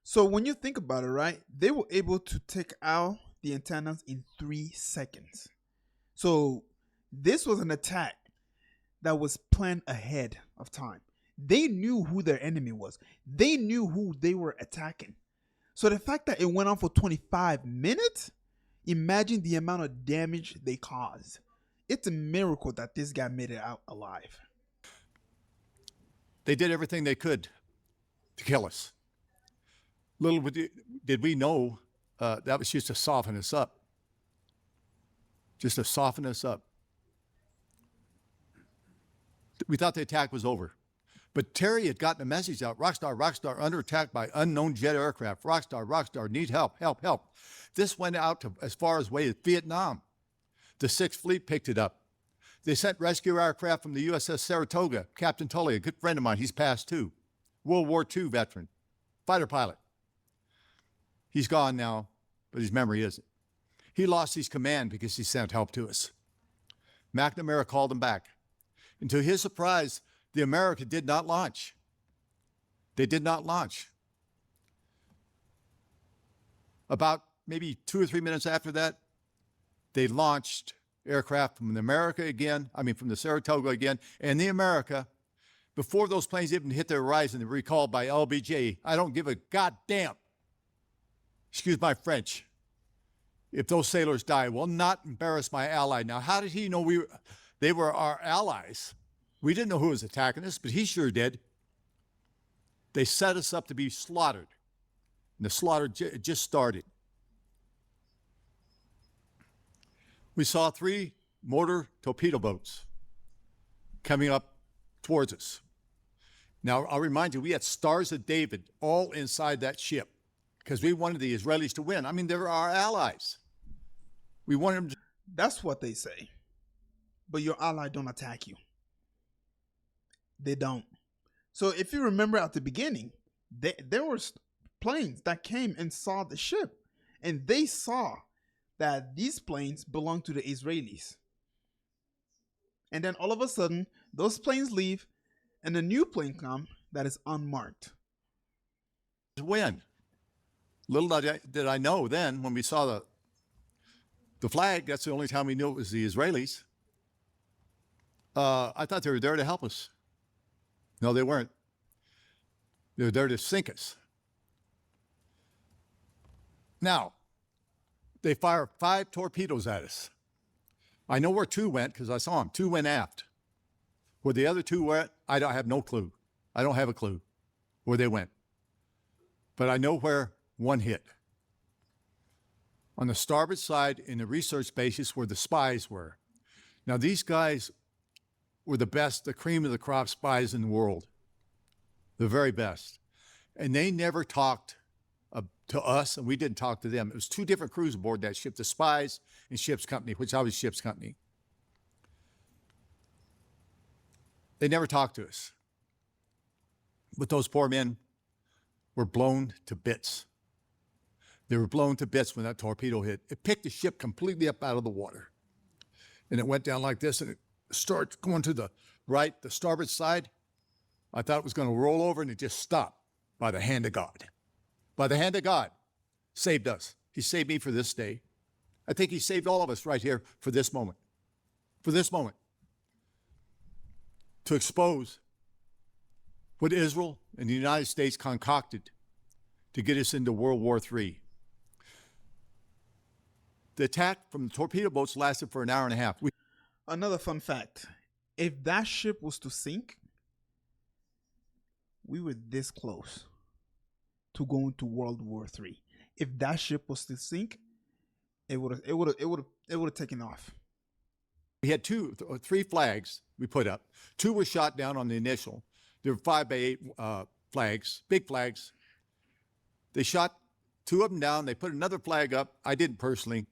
So when you think about it, right, they were able to take out the antennas in 3 seconds. So this was an attack that was planned ahead of time. They knew who their enemy was. They knew who they were attacking. So the fact that it went on for 25 minutes, imagine the amount of damage they caused. It's a miracle that this guy made it out alive. They did everything they could to kill us. Little did we know that was just to soften us up. Just to soften us up. We thought the attack was over. But Terry had gotten a message out. Rockstar, under attack by unknown jet aircraft. Rockstar, need help. This went out to as far as way as Vietnam. The 6th Fleet picked it up. They sent rescue aircraft from the USS Saratoga. Captain Tully, a good friend of mine, he's passed too. World War II veteran, fighter pilot. He's gone now, but his memory isn't. He lost his command because he sent help to us. McNamara called him back. And to his surprise, the America did not launch. They did not launch. About maybe 2 or 3 minutes after that, they launched aircraft from the America again, from the Saratoga again, and the America. Before those planes even hit their horizon, they were recalled by LBJ. I don't give a goddamn, excuse my French, if those sailors die. Will not embarrass my ally. Now, how did he know they were our allies? We didn't know who was attacking us, but he sure did. They set us up to be slaughtered. And the slaughter just started. We saw 3 mortar torpedo boats coming up towards us. Now, I'll remind you, we had Stars of David all inside that ship because we wanted the Israelis to win. They were our allies. We wanted them to. That's what they say. But your ally don't attack you. They don't. So if you remember at the beginning, there were planes that came and saw the ship. And they saw that these planes belong to the Israelis. And then all of a sudden, those planes leave and a new plane comes that is unmarked. Win. Little did I know then, when we saw the flag, that's the only time we knew it was the Israelis. I thought they were there to help us. No, they weren't. They were there to sink us. Now, they fired 5 torpedoes at us. I know where 2 went because I saw them. 2 went aft. Where the other 2 went, I have no clue. I don't have a clue where they went. But I know where 1 hit. On the starboard side in the research bases where the spies were. Now, these guys were the best, the cream of the crop spies in the world. The very best. And they never talked to us, and we didn't talk to them. It was 2 different crews aboard that ship, the spies and ship's company, which I was ship's company. They never talked to us. But those poor men were blown to bits. They were blown to bits when that torpedo hit. It picked the ship completely up out of the water. And it went down like this, and it started going to the right, the starboard side. I thought it was going to roll over, and it just stopped by the hand of God. By the hand of God, saved us. He saved me for this day. I think he saved all of us right here for this moment. For this moment. To expose what Israel and the United States concocted to get us into World War III. The attack from the torpedo boats lasted for an hour and a half. Another fun fact. If that ship was to sink, we were this close to going to World War III. If that ship was to sink, it would have taken off. We had 3 flags we put up. 2 were shot down on the initial. There were 5x8 flags, big flags. They shot 2 of them down. They put another flag up. I didn't personally,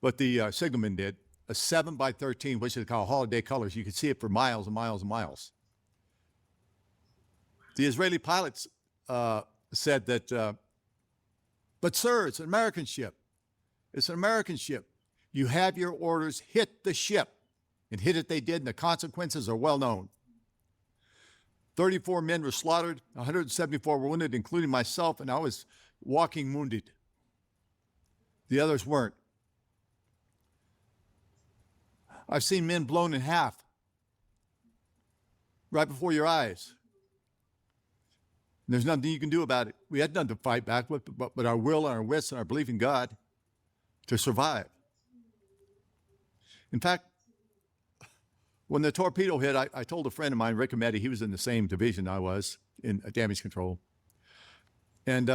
but the signalman did. A 7x13, which is called holiday colors. You could see it for miles and miles and miles. The Israeli pilots said that, but sir, it's an American ship. It's an American ship. You have your orders, hit the ship. And hit it they did, and the consequences are well known. 34 men were slaughtered, 174 were wounded, including myself, and I was walking wounded. The others weren't. I've seen men blown in half right before your eyes. And there's nothing you can do about it. We had nothing to fight back with but our will and our wits and our belief in God to survive. In fact, when the torpedo hit, I told a friend of mine, Rick Ametti, he was in the same division I was in damage control. And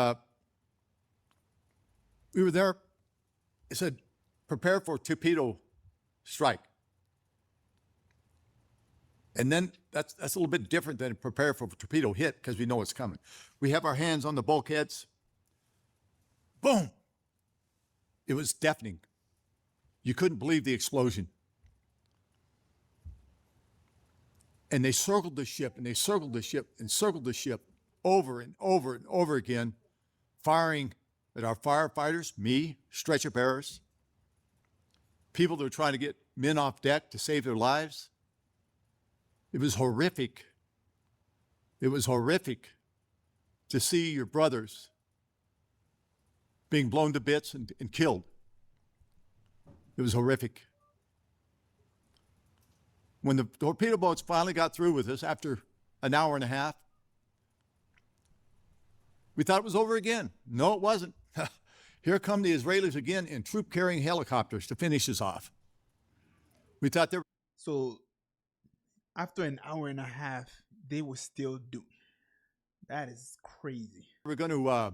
we were there. It said, prepare for torpedo strike. And then that's a little bit different than prepare for a torpedo hit because we know it's coming. We have our hands on the bulkheads. Boom! It was deafening. You couldn't believe the explosion. And they circled the ship, and they circled the ship, and circled the ship over and over and over again, firing at our firefighters, me, stretcher bearers, people that were trying to get men off deck to save their lives. It was horrific. It was horrific to see your brothers being blown to bits and killed. It was horrific. When the torpedo boats finally got through with us after an hour and a half, we thought it was over again. No, it wasn't. Here come the Israelis again in troop-carrying helicopters to finish us off. We thought they were... So after an hour and a half, they were still doomed. That is crazy. We're going to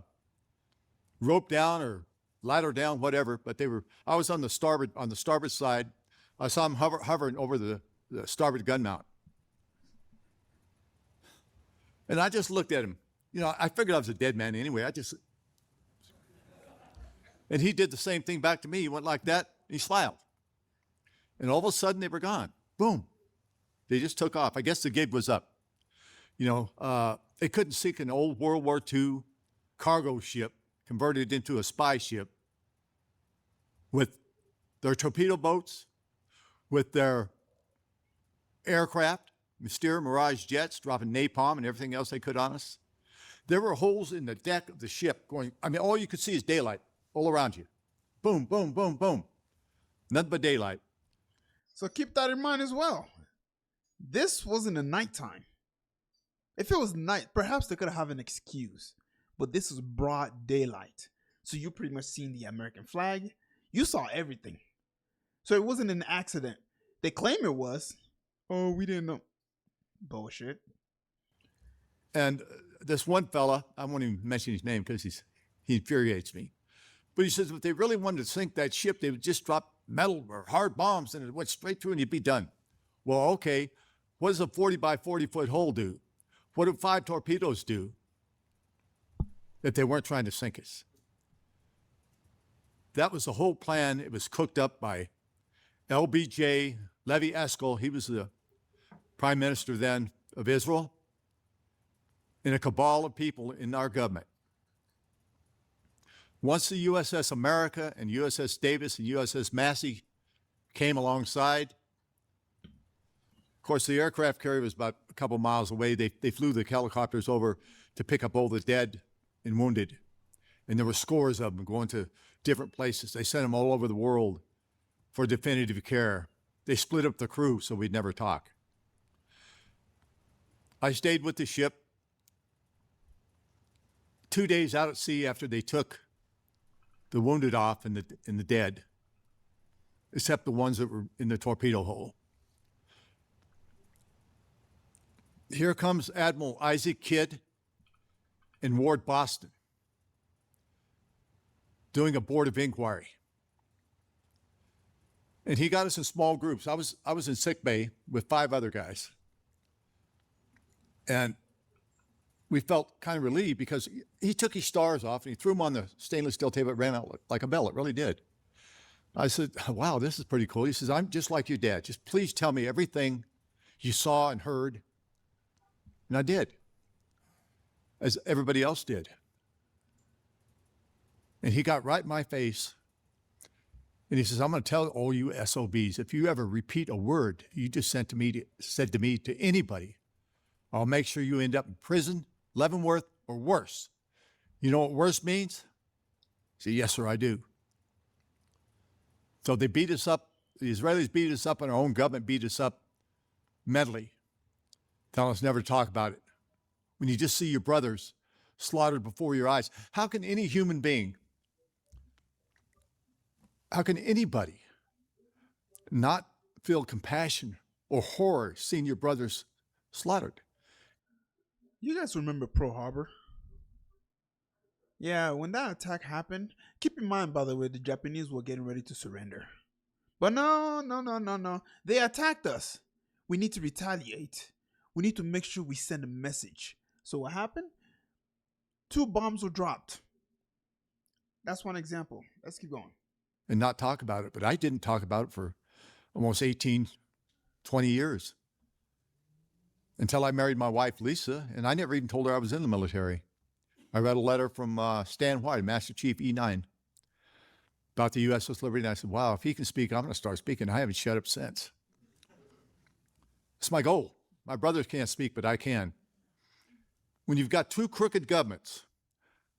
rope down or ladder down, whatever. But I was on the starboard side. I saw them hovering over the starboard gun mount. And I just looked at him. You know, I figured I was a dead man anyway. And he did the same thing back to me. He went like that. And he smiled. And all of a sudden, they were gone. Boom. They just took off. I guess the gig was up. You know, they couldn't sink an old World War II cargo ship converted into a spy ship with their torpedo boats, with their aircraft, Mystere Mirage jets dropping napalm and everything else they could on us. There were holes in the deck of the ship going, I mean, all you could see is daylight all around you. Boom, boom, boom, boom. Nothing but daylight. So keep that in mind as well. This wasn't a nighttime. If it was night, perhaps they could have an excuse. But this was broad daylight. So you pretty much seen the American flag. You saw everything. So it wasn't an accident. They claim it was. Oh, we didn't know. Bullshit. And this one fella, I won't even mention his name because he infuriates me. But he says if they really wanted to sink that ship, they would just drop metal or hard bombs and it went straight through and you'd be done. Well, okay, what does a 40 by 40 foot hole do? What do 5 torpedoes do that they weren't trying to sink us? That was the whole plan. It was cooked up by LBJ, Levi Eshkol. He was the prime minister then of Israel, and a cabal of people in our government. Once the USS America and USS Davis and USS Massey came alongside, of course, the aircraft carrier was about a couple miles away. They flew the helicopters over to pick up all the dead and wounded. And there were scores of them going to different places. They sent them all over the world for definitive care. They split up the crew so we'd never talk. I stayed with the ship 2 days out at sea after they took the wounded off and the dead, except the ones that were in the torpedo hole. Here comes Admiral Isaac Kidd in Ward, Boston, doing a board of inquiry. And he got us in small groups. I was in sick bay with 5 other guys. And we felt kind of relieved because he took his stars off and he threw them on the stainless steel table. It ran out like a bell. It really did. I said, wow, this is pretty cool. He says, I'm just like your dad. Just please tell me everything you saw and heard. And I did, as everybody else did. And he got right in my face. And he says, I'm going to tell all you SOBs, if you ever repeat a word you just said to me to anybody, I'll make sure you end up in prison, Leavenworth, or worse. You know what worse means? I said, yes, sir, I do. So they beat us up. The Israelis beat us up, and our own government beat us up mentally, telling us never to talk about it. When you just see your brothers slaughtered before your eyes, how can any human being, how can anybody not feel compassion or horror seeing your brothers slaughtered? You guys remember Pearl Harbor? Yeah, when that attack happened, keep in mind, by the way, the Japanese were getting ready to surrender. But no. They attacked us. We need to retaliate. We need to make sure we send a message. So what happened? 2 bombs were dropped. That's one example. Let's keep going. And not talk about it. But I didn't talk about it for almost 18, 20 years until I married my wife, Lisa, and I never even told her I was in the military. I read a letter from Stan White, Master Chief E9, about the USS Liberty, and I said, wow, if he can speak, I'm going to start speaking. I haven't shut up since. It's my goal. My brothers can't speak, but I can. When you've got 2 crooked governments,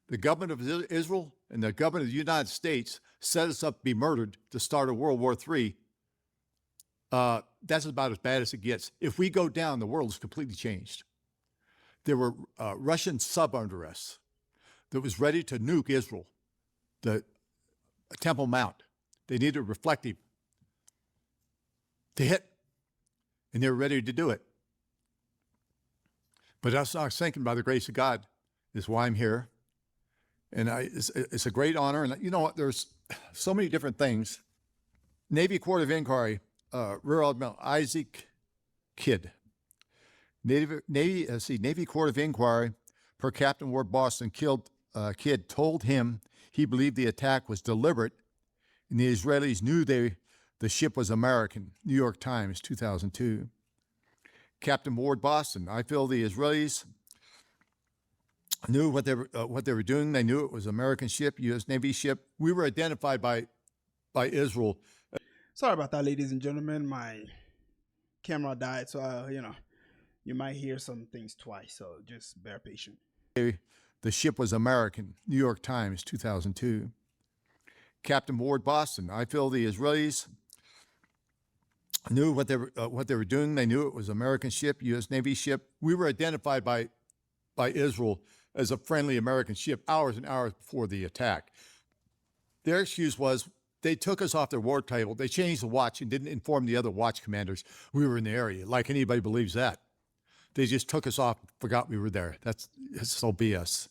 the government of Israel and the government of the United States set us up to be murdered to start a World War III, that's about as bad as it gets. If we go down, the world is completely changed. There were Russian sub under us that was ready to nuke Israel, the Temple Mount. They needed reflective to hit, and they were ready to do it. But I was thinking, by the grace of God, is why I'm here. And it's a great honor. And you know what? There's so many different things. Navy Court of Inquiry, Rear Admiral Isaac Kidd. Navy Court of Inquiry, per Captain Ward Boston, Kidd told him he believed the attack was deliberate, and the Israelis knew the ship was American. New York Times, 2002. Captain Ward Boston, I feel the Israelis knew what they were doing. They knew it was an American ship, U.S. Navy ship. We were identified by Israel. Sorry about that, ladies and gentlemen. My camera died, so you might hear some things twice. So just bear patient. The ship was American. New York Times, 2002. Captain Ward Boston, I feel the Israelis knew what they were doing. They knew it was an American ship, U.S. Navy ship. We were identified by Israel as a friendly American ship hours and hours before the attack. Their excuse was they took us off their war table. They changed the watch and didn't inform the other watch commanders we were in the area. Like anybody believes that. They just took us off, forgot we were there. That's so BS.